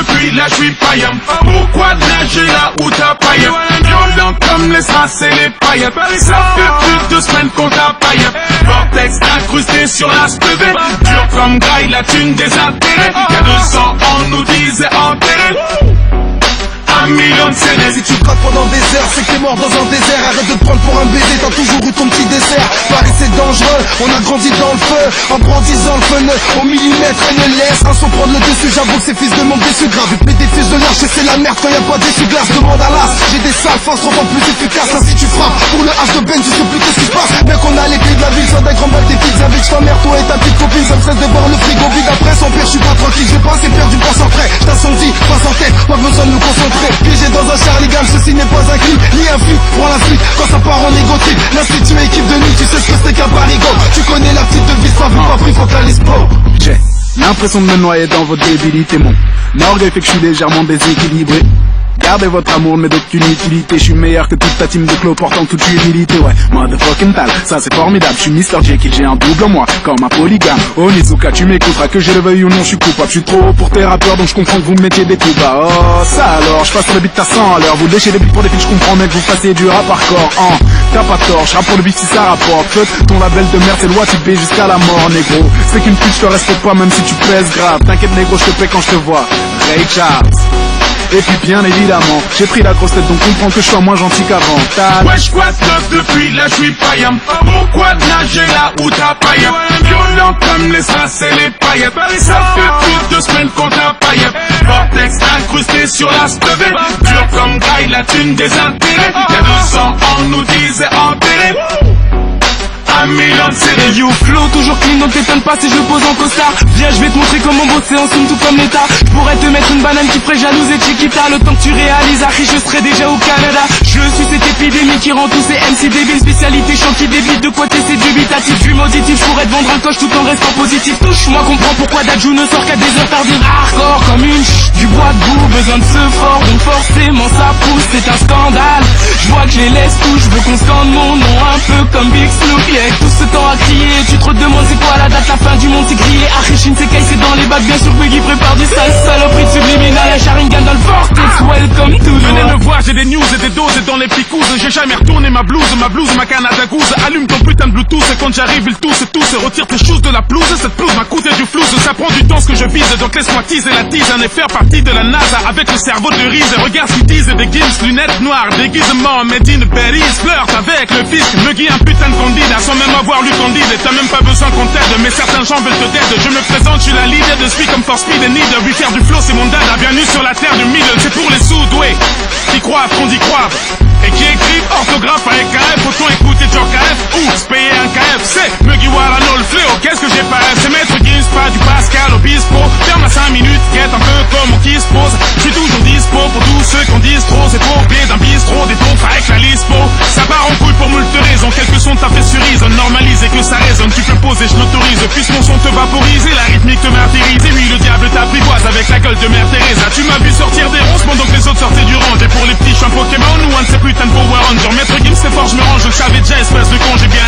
depuis là j'suis païen. Pourquoi nager là où t'as païen? Violent comme les strass et les paillettes. Ça fait plus de semaines qu'on t'a païen. Vortex incrusté sur la spevette. Dur comme graille, la thune des intérêts. Y'a 200 ans nous disait enterré. Un million de scènes. Si tu grattes pendant des heures, c'est que t'es mort dans un désert. Arrête de te prendre pour un baiser, t'as toujours eu ton petit dessert. Paris c'est dangereux, on a grandi dans le feu. En brandissant le feu neuf, au millimètre elle ne laisse un son prendre le dessus, j'avoue que ces fils de monde déçus grave. Mais des fils de lâche et c'est la merde quand y'a pas d'essuie-glace. Demande à l'as, j'ai des sales forces 30 ans plus efficaces. Ainsi tu frappes, pour le H de Ben tu sais plus qu'est-ce qui se passe. Bien qu'on a les clés de la ville, sans des grands balles, des petites avec ta mère, toi et ta petite copine. Ça me stresse de voir le frigo vide après sans pire, je suis pas tranquille. J'ai pas assez perdu pour centrer, j't'ascendis, pas en tête, pas besoin de me concentrer. Piégé dans un Charlie Gam, ceci n'est pas un clip, ni un flic, prends la suite quand ça part en égo trip. L'institut équipe de nuit, tu sais ce que c'est qu'un parigo. Tu connais la petite devise, pas vu, pas pris, faut qu'elle sport. J'ai l'impression de me noyer dans votre débilité, mon orgueil fait que je suis légèrement déséquilibré. Gardez votre amour mais d'aucune utilité. Je suis meilleur que toute ta team de clos portant toute humilité. Ouais, motherfucking tal, ça c'est formidable. Je suis Mr. Jekyll, j'ai un double en moi, comme un polygame. Oh Nizuka, tu m'écouteras, que je le veuille ou non, je suis coupable. Je suis trop haut pour tes rappeurs, donc je comprends que vous me mettiez des coups bas. Oh ça alors, je passe sur le beat à 100 à l'heure. Vous léchez des beats pour des filles, je comprends mais que vous fassiez du rap hardcore. T'as pas tort, je rappe pour le beat si ça rapporte. Fuck, ton label de merde c'est loi typée jusqu'à la mort, négro. C'est qu'une pute, je te respecte pas même si tu pèses grave. T'inquiète négro, je te paie quand je te vois. Ray Charles. Et puis bien évidemment, j'ai pris la grosse tête donc comprends que je sois moins gentil qu'avant. Wesh quoi de depuis là j'suis païen. Pourquoi nager là où t'as païen? Violent comme les strass et les paillettes. Ça fait plus de semaines qu'on t'a païen. Vortex incrusté sur la spevette. Dur comme graille, la thune des intérêts. Y'a 200 ans nous disait enterré. Un million de CD. You flow toujours clean, donc t'étonne pas si je le pose en costard. Viens, je vais te montrer comment bosser en somme tout comme l'état. Je pourrais te mettre une banane qui ferait jalouse et Chiquita. Le temps que tu réalises, Harry, je serais déjà au Canada. Je suis cette épidémie qui rend tous ces MC débiles. Spécialité chantier débite, de quoi t'essaies dubitatif. Je suis mauditif, je pourrais te vendre un coche tout en restant positif. Touche-moi, comprends pourquoi Dadju ne sort qu'à des heures tardives. Hardcore comme une du bois de boue, besoin de ce fort, donc forcément ça pousse, c'est un scandale. Je vois que je les laisse tout, je veux qu'on scande mon nom un peu comme Big Snoop. Avec tout ce temps à crier, tu te demandes c'est quoi la date, la fin du monde, c'est crié. Arishin c'est c'est dans les bacs, bien sûr Biggie prépare du sale saloperie de subliminal. La Sharingan dans le vortex, welcome to the venez me voir, j'ai des news et des doses et dans les picouses. J'ai jamais retourné ma blouse, ma Canada Goose. Allume ton putain de Bluetooth et quand j'arrive ils tous retire tes choses de la pelouse. Cette pelouse m'a coûté du flouze, ça prend du temps ce que je vise. Donc laisse-moi teaser la tisane et faire partie de la NASA avec le cerveau de Reese. Regarde ce qu'ils disent, des gims, lunettes noires, déguisement made in Paris. Flirte avec le fisc, me guille un putain de candidat sans même avoir lu Candide. Et t'as même pas besoin qu'on t'aide, mais certains gens veulent te dead. Je me présente, je suis la leader de Speed comme for Speed et Need. Lui faire du flow c'est mon dada, bienvenue sur la terre du middle. C'est pour les sous-doués qui croient qu'on y croit et qui écrivent orthographe avec KF. Autant écouter Joe KF ou se payer un KFC. Mugiwara no le fléau, qu'est-ce que j'ai pas rêve? C'est Maître Gims, pas du Pascal Obispo. Ferme à 5 minutes, quête un peu comme on qui se pose. Je suis toujours dispo pour tous ceux qu'on disent trop. C'est trop pied d'un bistrot, des tonfs avec la lispo. Ça part en couille pour moult raisons. Quelques sons t'as fait cerise, on normalise et que ça résonne. Tu peux poser, je l'autorise. Puisque mon son te vaporise et la rythmique te martyrise. Et oui, le diable t'apprivoise avec la gueule de Mère Teresa. Tu m'as vu sortir des ronces pendant que les autres sortaient du range. Et pour les petits, je suis un Pokémon ou un de ces putains de Power Rangers. Maître Gims, c'est fort, je me range. Je le savais déjà, espèce de con, j'ai bien